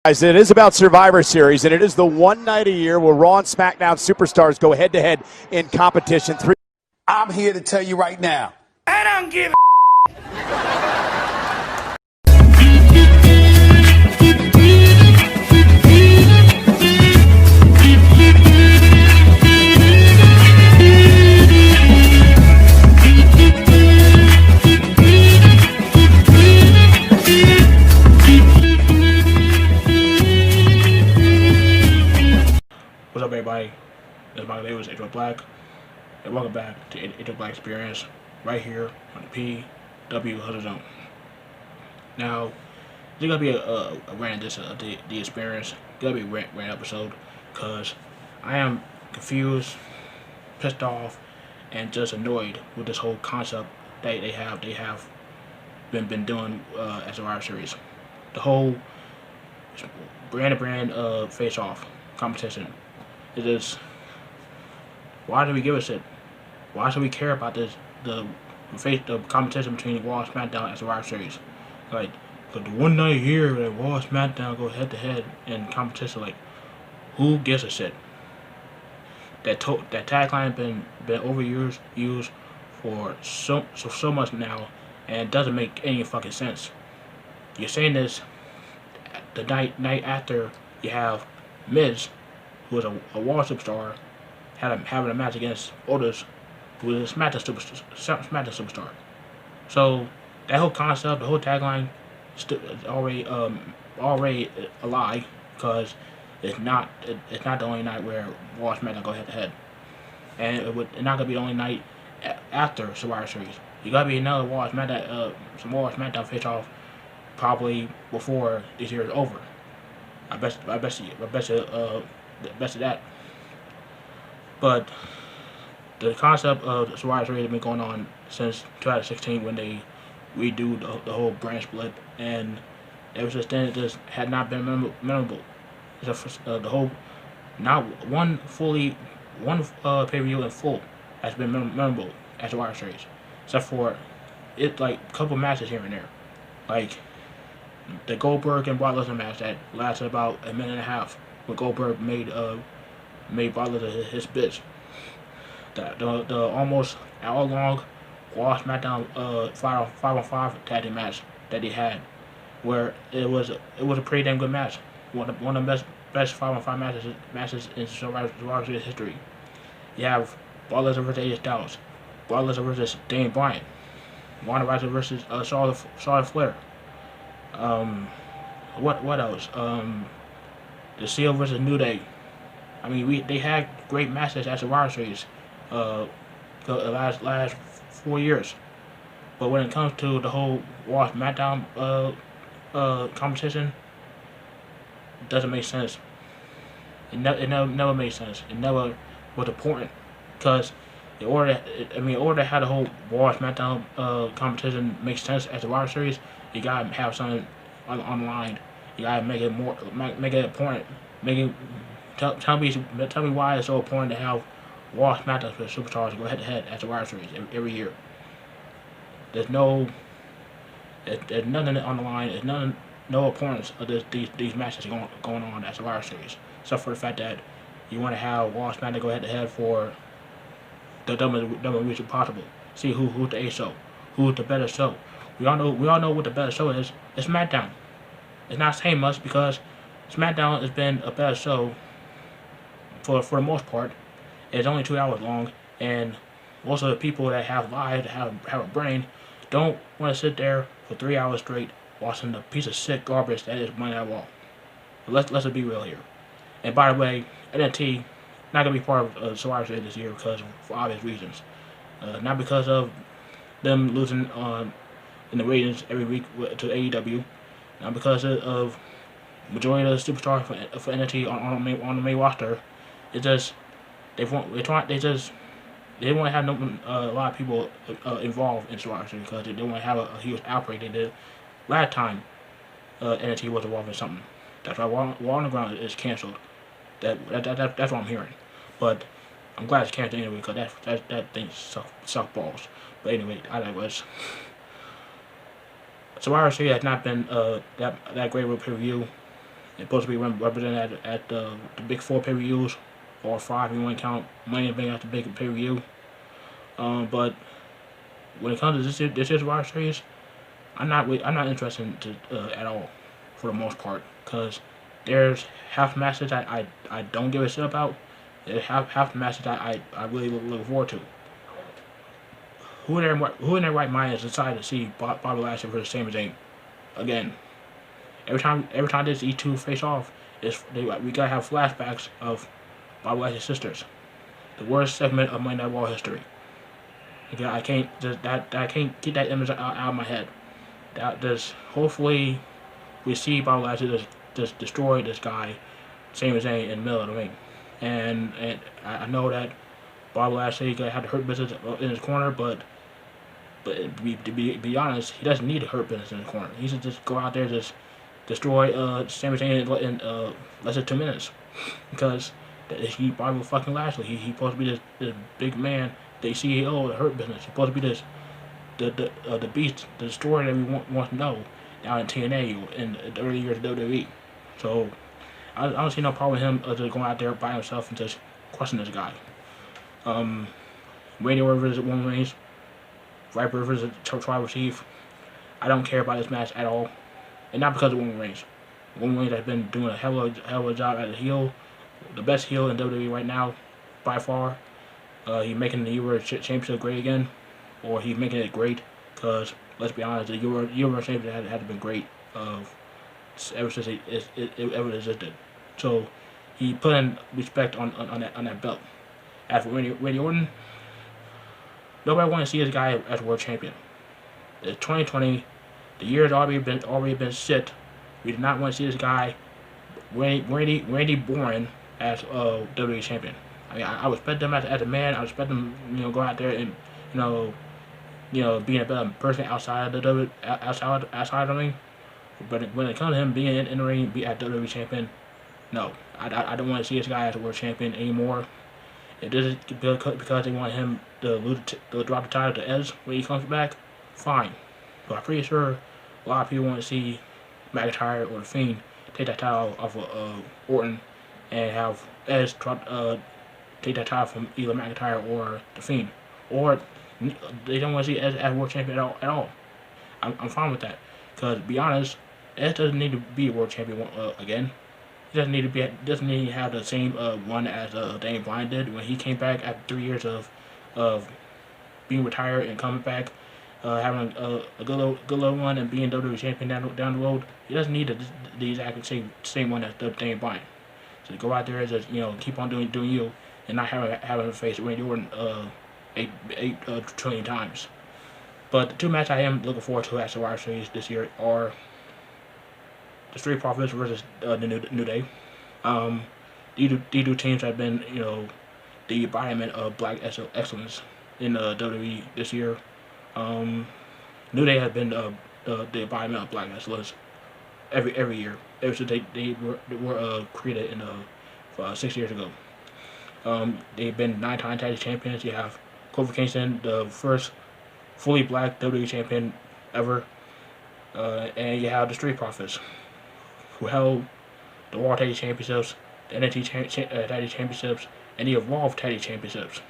Guys, it is about Survivor Series, and it is the one night a year where Raw and SmackDown superstars go head-to-head in competition. I'm here to tell you right now, I don't give a What's up, everybody? This is my name is Adrian Black, and welcome back to Adrian Black Experience right here on the PW Hustle Zone. Now, there's gonna be a rant this the experience. Gonna be a rant episode because I am confused, pissed off, and just annoyed with this whole concept that they have been doing as a Survivor Series. The whole brand face off competition. It is, why do we give a shit? Why should we care about this? The competition between Raw and SmackDown as a Survivor Series. Like, the one night here that Raw and SmackDown go head to head in competition. Like, who gives a shit? That tagline been overused for so much now, and it doesn't make any fucking sense. You're saying this the night after you have Miz, who is a Raw superstar, having a match against Otis, who is a SmackDown superstar. So that whole concept, the whole tagline, is already a lie, because it's not the only night where Raw and SmackDown go head to head, and it's not gonna be the only night after Survivor Series. You gotta be another Raw and SmackDown, some Raw and SmackDown face off probably before this year is over. I bet you that. But the concept of the Survivor Series has been going on since 2016 when they redo the whole brand split, and ever since then it just had not been memorable. The whole, not one pay-per-view in full has been memorable as Survivor Series, except for it, like a couple matches here and there, like the Goldberg and Brock Lesnar match that lasted about a minute and a half, when Goldberg made Brock Lesnar his bitch. The almost hour-long Raw SmackDown 5-on-5 tag team match that he had, where it was a pretty damn good match. One of the best 5-on-5 matches in Survivor Series history. You have Brock Lesnar versus AJ Styles, Brock Lesnar versus Daniel Bryan, Ronda Rousey versus Charlotte Flair. What else? The Seal versus New Day. I mean, they had great matches at Survivor Series the last 4 years. But when it comes to the whole Raw SmackDown competition, it doesn't make sense. It never made sense. It never was important, because in order to have the whole Raw SmackDown competition make sense as a Survivor Series, you gotta have something on the line. You gotta make it important. Tell me why it's so important to have Raw SmackDown superstars go head to head at Survivor Series every year. There's nothing on the line. There's no importance of these matches going on at Survivor Series, except for the fact that you want to have Raw SmackDown go head to head for the dumbest reason possible. See who's the A show, who's the better show. We all know what the better show is. It's SmackDown. It's not saying much, because SmackDown has been a better show for the most part. It's only 2 hours long, and most of the people that have lives, that have a brain, don't want to sit there for 3 hours straight watching the piece of shit garbage that is Monday Night Raw. Let's be real here. And by the way, NXT not gonna be part of Survivor Series this year, because for obvious reasons. Not because of them losing in the ratings every week to AEW, not because of majority of the superstars for NXT on the main roster. It's just they didn't want to have a lot of people involved in Survivor Series, because they didn't want to have a huge outbreak they did last time NXT was involved in something. That's why War Underground is canceled. That's what I'm hearing. But I'm glad it's canceled anyway, because that thing suck balls. But anyway, I digress. Survivor Series has not been that great of a pay-per-view It's supposed to be represented at the big 4 pay-per-views, or 5 if you want to count Money in the Bank at the big pay-per-view. But when it comes to this year's Survivor Series, I'm not interested at all, for the most part, because there's half the matches that I don't give a shit about. There's half the matches that I really look forward to. Who in their right mind has decided to see Bobby Lashley versus Sami Zayn again? Every time these two face off, we gotta have flashbacks of Bobby Lashley's sisters. The worst segment of Monday Night Raw history. Again, I can't get that image out of my head. Hopefully we see Bobby Lashley just destroy this guy, Sami Zayn, in the middle of the ring. And I know that Bobby Lashley had the Hurt Business in his corner, but to be honest, he doesn't need a Hurt Business in his corner. He should just go out there and just destroy Sami Zayn in less than 2 minutes, because he Bobby fucking Lashley. He's supposed to be this big man, the CEO of the Hurt Business. He's supposed to be this the beast, the destroyer that we want to know down in TNA in the early years of WWE. So I don't see no problem with him just going out there by himself and just crushing this guy. Randy Orton versus Roman Reigns, Viper versus Tribal Chief. I don't care about this match at all, and not because of Roman Reigns. Roman Reigns has been doing a hell of a job as a heel, the best heel in WWE right now, by far. He's making the Euro Championship great again, or he's making it great, because let's be honest, the Euro Championship had been great ever since it ever existed. So he put in respect on that belt. As for Randy Orton, nobody wants to see this guy as world champion. It's 2020. The year has already been shit. We did not want to see this guy, Randy Bourne, as WWE champion. I mean, I respect them as a man. I respect them, go out there and, being a better person outside of the outside of the ring. But when it comes to him being in the ring, be at WWE champion, no, I don't want to see this guy as a world champion anymore. It isn't because they want him to drop the title to Edge when he comes back. Fine, but I'm pretty sure a lot of people want to see McIntyre or The Fiend take that title off of Orton and have Edge take that title from either McIntyre or The Fiend. Or they don't want to see Edge as world champion at all. I'm fine with that, because to be honest, Edge doesn't need to be a world champion again. He doesn't need to have the same run as Daniel Bryan did when he came back after 3 years of being retired and coming back, having a good little run and being WWE champion down the road. He doesn't need the exact same one as Daniel Bryan. So go out there and just keep on doing you, and not having to face Randy Orton 8 trillion times. But the two matches I am looking forward to at Survivor Series this year are the Street Profits versus the New Day. These two teams have been, the embodiment of black excellence in WWE this year. New Day has been the embodiment of black excellence every year, ever since they were created in 6 years ago. They've been 9-time tag champions. You have Kofi Kingston, the first fully black WWE champion ever, and you have the Street Profits, who held the Raw Tag Championships, the NXT Tag Championships, and the Evolve Tag Championships.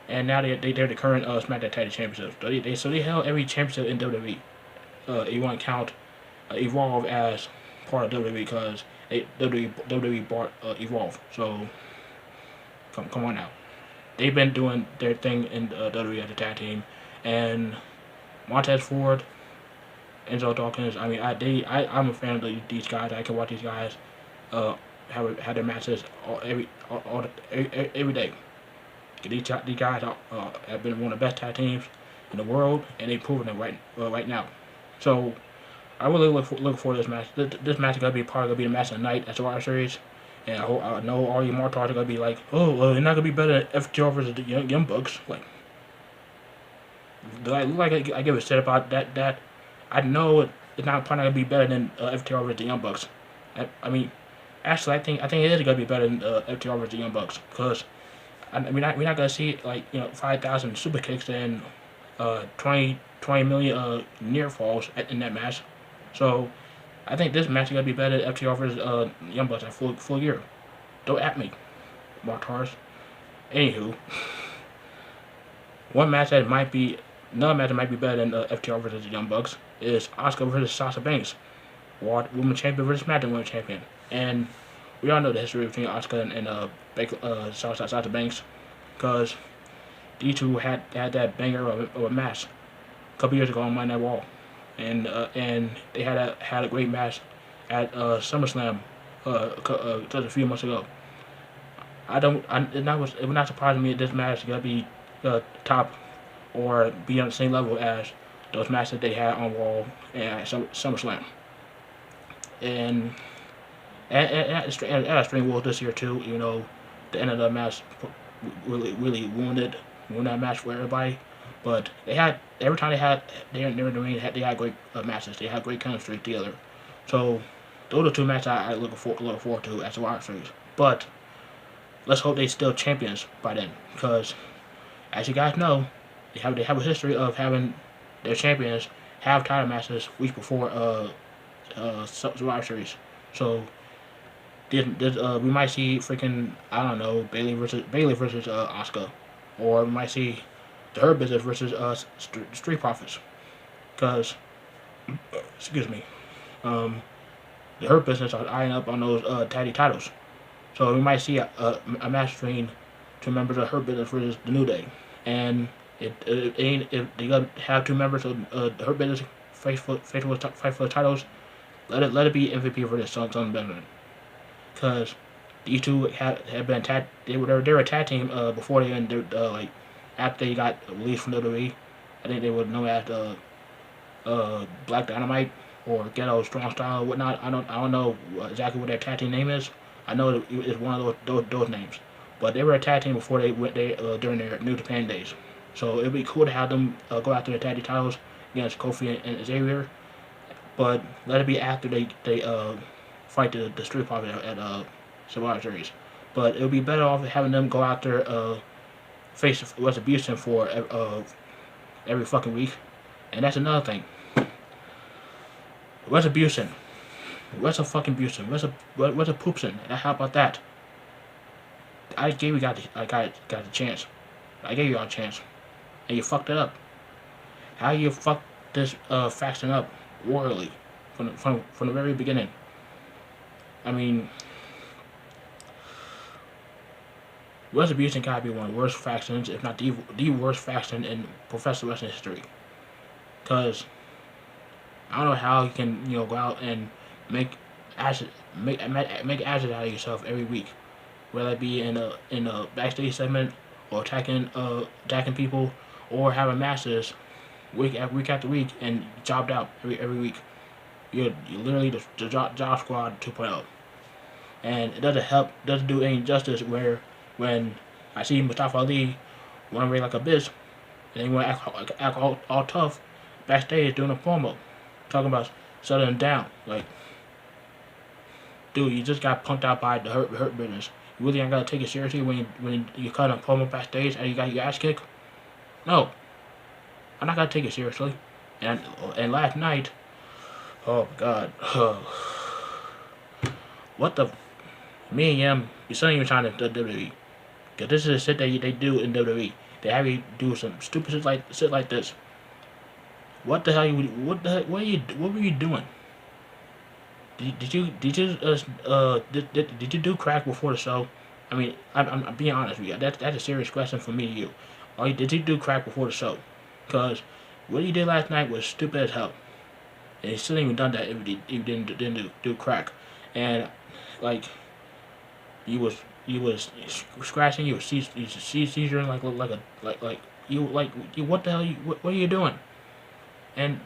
And now they're the current SmackDown Tag Championships. So they held every championship in WWE. You want to count Evolve as part of WWE, because WWE bought Evolve. So come on now. They've been doing their thing in WWE as a tag team, and Montez Ford, Enzo Dawkins. I mean, I'm a fan of these guys. I can watch these guys have their matches every day. These guys have been one of the best tag teams in the world, and they've proven it right now. So I really look forward to this match. This match is gonna be the match of the night at Survivor Series. And I know all you Martards are gonna be like, oh, well, they're not gonna be better than FTR versus the Young Bucks. Like, do I look like I give a shit about that? I know it's probably not gonna be better than FTR versus the Young Bucks. I mean, actually, I think it is gonna be better than FTR versus the Young Bucks, because we're not gonna see 5,000 super kicks and 20 million near falls in that match. So I think this match is gonna be better than FTR versus Young Bucks at full gear. Don't at me, Martars. Anywho, another match that might be better than FTR versus Young Bucks is Asuka versus Sasha Banks, Women's Champion versus Smackdown Women's Champion. And we all know the history between Asuka and Sasha Banks, because these two had that banger of a match a couple years ago on Monday Night Raw, and they had a great match at SummerSlam just a few months ago. It would not surprise me if this match is gonna be top or be on the same level as those matches they had on Raw and at SummerSlam. And at String Wolves this year too, the end of the match really ruined that match for everybody. But every time they were in the ring, they had great matches. They had great chemistry together. So those are two matches I look forward to at Survivor Series. But let's hope they still champions by then, because as you guys know, they have a history of having their champions have title matches weeks before Survivor Series. So we might see freaking, I don't know, Bailey versus Asuka, or we might see the Hurt Business versus Street Profits, because excuse me, the Hurt Business are eyeing up on those tag team titles. So we might see a match between two members of Hurt Business versus the New Day, and if they gotta have two members of the Hurt Business fight for the titles, let it be MVP versus Son Benjamin, because these two have been they were a tag team before they after they got released from WWE. I think they were known as Black Dynamite or Ghetto Strong Style or whatnot. I don't know exactly what their tag team name is. I know it's one of those names, but they were a tag team before they went during their New Japan days. So it'd be cool to have them go after the tag team titles against Kofi and Xavier, but let it be after they fight the Street Profits at Survivor Series. But it would be better off having them go after face Retribution for every fucking week. And that's another thing. Retribution. What's a fucking Bution? What's a Poopson? How about that? I gave you guys the chance. I gave you all a chance, and you fucked it up. How you fucked this faction up royally from the very beginning? I mean, Retribution gotta be one of the worst factions, if not the worst faction in professional wrestling history. Cause I don't know how you can go out and make ashes out of yourself every week, whether it be in a backstage segment or attacking people, or having matches week after week and jobbed out every week. You're literally the job squad 2.0, and it doesn't do any justice when I see Mustafa Ali run away like a bitch, and they want to act all tough backstage doing a promo, talking about shutting them down. Like, dude, you just got punked out by the hurt Business. You really ain't gotta take it seriously when you cut a promo backstage and you got your ass kicked? No, I'm not gonna take it seriously. And last night, oh god, what the, me and Yam, you still ain't even trying to WWE, cause this is the shit that they do in WWE. They have you do some stupid shit like this. What the hell? What were you doing? Did you do crack before the show? I mean, I'm being honest with you. That's a serious question from me to you. Did you do crack before the show? Because what you did last night was stupid as hell, and you still ain't even done that if you didn't do crack. And like, you was scratching, you was seizuring like what the hell what are you doing? And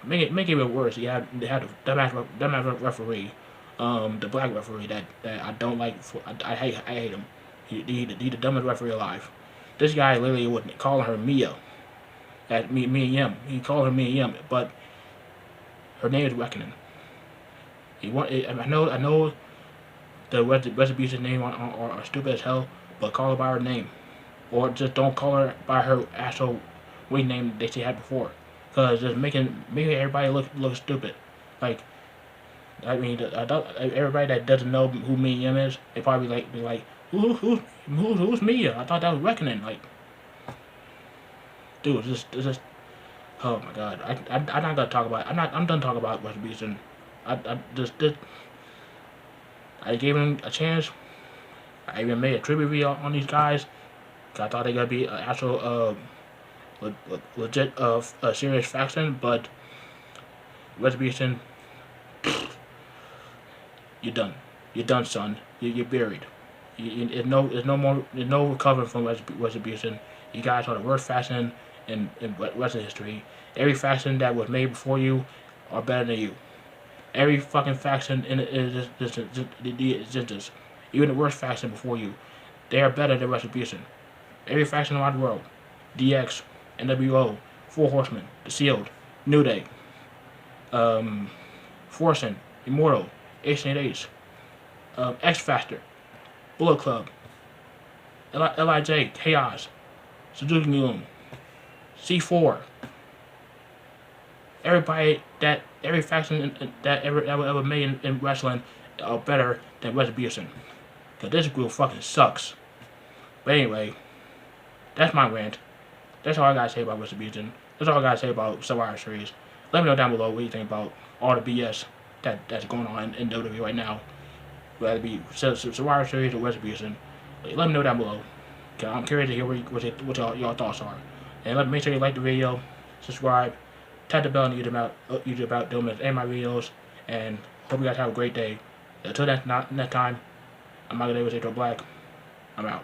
make it even worse. They had the dumbass referee, the black referee that I don't like. I hate him. He the dumbest referee alive. This guy literally was calling her Mia. At me and Yim. He called her Mia Yim, but her name is Reckoning. I know the Retribution name are stupid as hell, but call her by her name, or just don't call her by her actual wing name that she had before. Cause just making everybody look stupid. Like, I mean, everybody that doesn't know who Mia Yim is, they probably be like, who's Mia? I thought that was Reckoning. Like, dude, it's just, oh my god. I'm not gonna talk about. I'm done talking about Retribution. I I gave him a chance. I even made a tribute video on these guys. I thought they were gonna be an actual legit serious faction, but Retribution, you're done. You're done, son. You're buried. There's no recovering from Retribution. You guys are the worst faction in wrestling history. Every faction that was made before you are better than you. Every fucking faction in the existence, even the worst faction before you, they are better than Retribution. Every faction around the world, DX, NWO, Four Horsemen, The Sealed, New Day, Forsen, Immortal, H&H, X Factor, Bullet Club, LIJ, Chaos, Suzuki Gun, C4. Every faction that ever made in wrestling are better than Retribution. Cause this group fucking sucks. But anyway, that's my rant. That's all I gotta say about Retribution. That's all I gotta say about Survivor Series. Let me know down below what you think about all the BS that's going on in WWE right now. Whether it be Survivor Series or Retribution. Let me know down below. Cause I'm curious to hear what y'all thoughts are. And make sure you like the video, subscribe, tap the bell on YouTube about doing and my videos. And hope you guys have a great day. Until next time, I'm not gonna say to Black. I'm out.